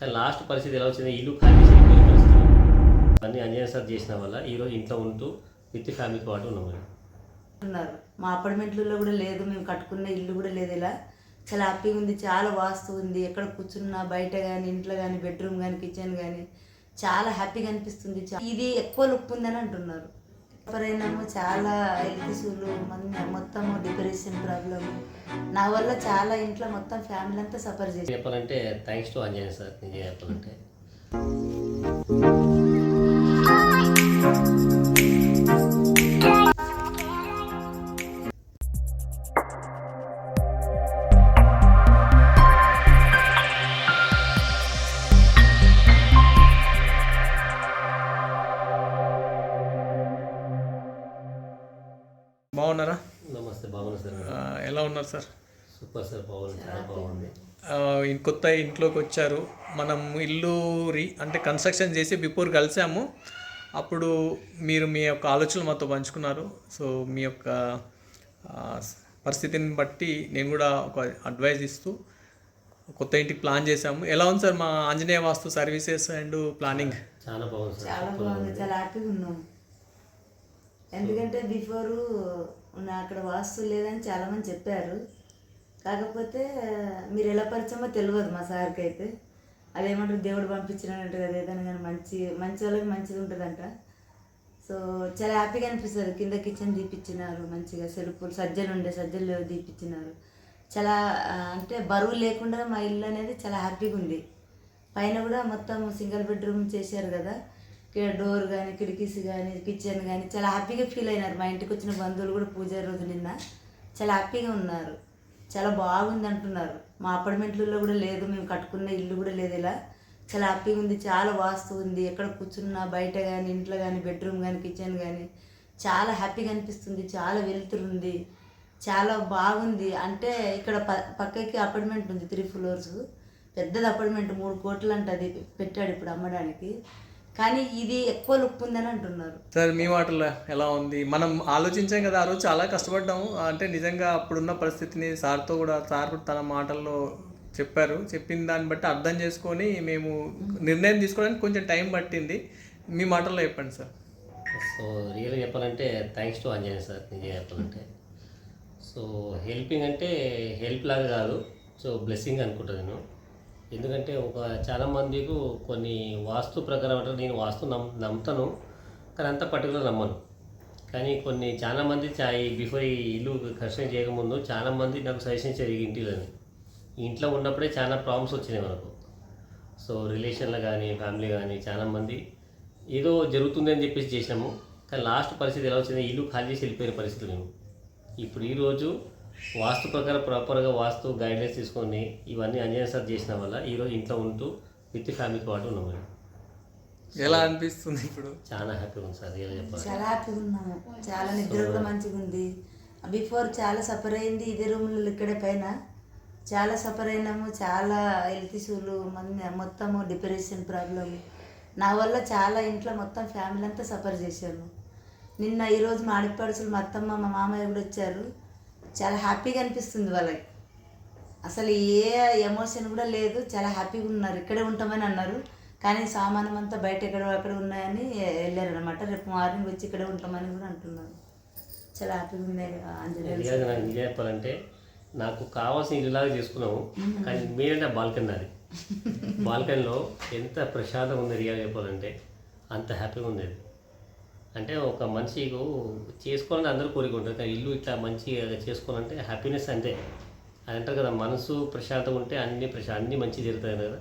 కానీ లాస్ట్ పరిస్థితి ఎలా వచ్చింది, ఇల్లు ఖాళీ చేసి వెళ్ళిపోయే పరిస్థితి. అన్నీ అంజనేయ సార్ చేసిన వల్ల ఈరోజు ఇంట్లో ఉంటూ విత్ ఫ్యామిలీతో పాటు ఉన్నాం. ఉన్నారు మా అపార్ట్మెంట్లలో కూడా లేదు, మేము కట్టుకున్న ఇల్లు కూడా లేదు. ఇలా చాలా హ్యాపీగా ఉంది, చాలా వాస్తు ఉంది. ఎక్కడ కూర్చున్నా బయట కానీ ఇంట్లో కానీ బెడ్రూమ్ కానీ కిచెన్ కానీ చాలా హ్యాపీగా అనిపిస్తుంది. ఇది ఎక్కువ లుక్ ఉందని అంటున్నారు. ఎవరైనామో చాలా హెల్త్ ఇష్యూలు, మొత్తం డిప్రెషన్ ప్రాబ్లం నా వల్ల చాలా ఇంట్లో మొత్తం ఫ్యామిలీ అంతా సఫర్ చేసి. చెప్పాలంటే థ్యాంక్స్ టు అంజనేయ సార్. నిజంగా చెప్పాలంటే బాగున్నారా? నమస్తే, బాగుంది సార్. ఎలా ఉన్నారు సార్? సూపర్ సార్, బాగుంది, చాలా బాగుంది. కొత్త ఇంట్లోకి వచ్చారు. మనం ఇల్లు అంటే కన్స్ట్రక్షన్ చేసి బిఫోర్ కలిసాము. అప్పుడు మీరు మీ యొక్క ఆలోచనలు మాతో పంచుకున్నారు. సో మీ యొక్క పరిస్థితిని బట్టి నేను కూడా ఒక అడ్వైజ్ ఇస్తూ కొత్త ఇంటికి ప్లాన్ చేసాము. ఎలా ఉంది సార్ మా ఆంజనేయ వాస్తు సర్వీసెస్ అండ్ ప్లానింగ్? చాలా బాగుంది సార్, చాలా బాగుంది, చాలా హ్యాపీగా ఉన్నాం. ఎందుకంటే బిఫోరు అక్కడ వాస్తు లేదని చాలామంది చెప్పారు. కాకపోతే మీరు ఎలా పరిచయమో తెలియదు మా సార్కి అయితే. అదేమంటారు, దేవుడు పంపించినట్టు కదా, ఏదైనా కానీ మంచి వాళ్ళకి మంచిగా ఉంటుందంట. సో చాలా హ్యాపీగా అనిపిస్తుంది. కింద కిచెన్ తీపిచ్చినారు, మంచిగా సెల్ఫ్లు సజ్జలు తీపిచ్చినారు. చాలా అంటే బరువు లేకుండా మా ఇల్లు అనేది చాలా హ్యాపీగా ఉంది. పైన కూడా మొత్తం సింగిల్ బెడ్రూమ్ చేశారు కదా, డోర్ కానీ కిటికీస్ కానీ కిచెన్ కానీ చాలా హ్యాపీగా ఫీల్ అయినారు. మా ఇంటికి వచ్చిన బంధువులు కూడా పూజ రోజు నిన్న చాలా హ్యాపీగా ఉన్నారు, చాలా బాగుంది అంటున్నారు. మా అపార్ట్మెంట్లలో కూడా లేదు, మేము కట్టుకున్న ఇల్లు కూడా లేదు. ఇలా చాలా హ్యాపీగా ఉంది, చాలా వాస్తు ఉంది. ఎక్కడ కూర్చున్నా బయట కానీ ఇంట్లో కానీ బెడ్రూమ్ కానీ కిచెన్ కానీ చాలా హ్యాపీగా అనిపిస్తుంది. చాలా వెలుతురుంది, చాలా బాగుంది. అంటే ఇక్కడ పక్కకి అపార్ట్మెంట్ ఉంది, 3 floors, పెద్దది అపార్ట్మెంట్, 3 కోట్లు అంటే అది పెట్టాడు ఇప్పుడు అమ్మడానికి. కానీ ఇది ఎక్కువ లుక్ ఉందని అంటున్నారు. సార్ మీ మాటల్లో ఎలా ఉంది? మనం ఆలోచించాం కదా, ఆ రోజు చాలా కష్టపడ్డాము. అంటే నిజంగా అప్పుడున్న పరిస్థితిని సార్తో కూడా సార్ తన మాటల్లో చెప్పారు. చెప్పిన దాన్ని బట్టి అర్థం చేసుకొని మేము నిర్ణయం తీసుకోవడానికి కొంచెం టైం పట్టింది. మీ మాటల్లో చెప్పండి సార్. సో రియల్గా చెప్పాలంటే థ్యాంక్స్ టు అంజనేయ సార్. నిజంగా చెప్పాలంటే సో హెల్పింగ్ అంటే హెల్ప్ లాగా కాదు, సో బ్లెస్సింగ్ అనుకుంటాను నేను. ఎందుకంటే చాలా మందికి కొన్ని వాస్తు ప్రకారం అంటే నేను వాస్తు నమ్ముతాను, కానీ అంత పర్టికులర్ నమ్మను. కానీ చాలా మంది బిఫోర్ ఈ ఇల్లు కన్స్ట్రక్షన్ చేయకముందు చాలామంది నాకు సజెషన్ ఇచ్చారు ఈ ఇంట్లో ఉన్నప్పుడే చాలా ప్రాబ్లమ్స్ వచ్చినాయి మనకు. సో రిలేషన్లో కానీ ఫ్యామిలీ కానీ చాలామంది ఏదో జరుగుతుంది అని చెప్పేసి చేసినాము. కానీ లాస్ట్ పరిస్థితి ఎలా వచ్చింది, ఇల్లు ఖాళీ చేసి వెళ్ళిపోయిన పరిస్థితి మేము. ఇప్పుడు ఈరోజు వాస్తు ప్రకారం ప్రాపర్గా వాస్తు గైడ్లైన్స్ తీసుకొని ఇవన్నీ అంజనేయ సార్ చేసిన వల్ల ఈరోజు ఇంట్లో ఉంటూ విత్ ఫ్యామిలీతో పాటు ఉన్నాము. ఎలా అనిపిస్తుంది ఇప్పుడు? చాలా హ్యాపీగా ఉంది సార్, చెప్పాలి. చాలా హ్యాపీగా ఉన్నాము, చాలా నిద్ర కూడా మంచిగా ఉంది. బిఫోర్ చాలా సఫర్ అయింది, ఇదే రూమ్లో ఇక్కడే పైన చాలా సఫర్ అయినాము. చాలా హెల్త్ ఇష్యూలు, మొత్తము డిప్రెషన్ ప్రాబ్లం నా వల్ల చాలా ఇంట్లో మొత్తం ఫ్యామిలీ అంతా సఫర్ చేశాను. ఈరోజు మా ఆడపడుచులు, మా అత్తమ్మ, మా మామయ్య కూడా వచ్చారు. చాలా హ్యాపీగా అనిపిస్తుంది వాళ్ళకి. అసలు ఏ ఎమోషన్ కూడా లేదు, చాలా హ్యాపీగా ఉన్నారు. ఇక్కడే ఉంటామని అన్నారు, కానీ సామానం అంతా బయట అక్కడ ఉన్నాయని వెళ్ళారు అనమాట. రేపు మార్నింగ్ వచ్చి ఇక్కడే ఉంటామని కూడా అంటున్నారు. చాలా హ్యాపీగా ఉంది. నిజం చెప్పాలంటే నాకు కావాల్సిన ఇల్లులాగా చేసుకున్నాము, కానీ మీరంటే బాల్కనీ, అది బాల్కనీలో ఎంత ప్రశాంతంగా ఉంది. రియల్ చెప్పాలంటే అంత హ్యాపీగా ఉంది. అంటే ఒక మనిషికి చేసుకోవాలంటే అందరూ కోరిక ఉంటుంది, కానీ ఇల్లు ఇట్లా మంచిగా చేసుకోవాలంటే హ్యాపీనెస్ అంతే. అది అంటారు కదా, మనసు ప్రశాంతంగా ఉంటే అన్నీ మంచి జరుగుతాయి కదా,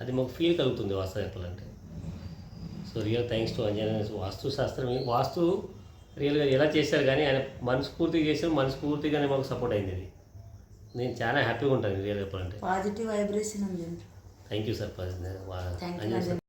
అది మాకు ఫీల్ కలుగుతుంది వాస్తవం చెప్పాలంటే. So real thanks to Anjaneya. వాస్తు శాస్త్రం వాస్తు రియల్గా ఎలా చేశారు, కానీ ఆయన మనస్ఫూర్తిగా చేశారు, మనస్ఫూర్తిగానే మాకు సపోర్ట్ అయింది. ఇది నేను చాలా హ్యాపీగా ఉంటాను రియల్ చెప్పాలంటే. పాజిటివ్ వైబ్రేషన్ ఉంది. Thank you sir.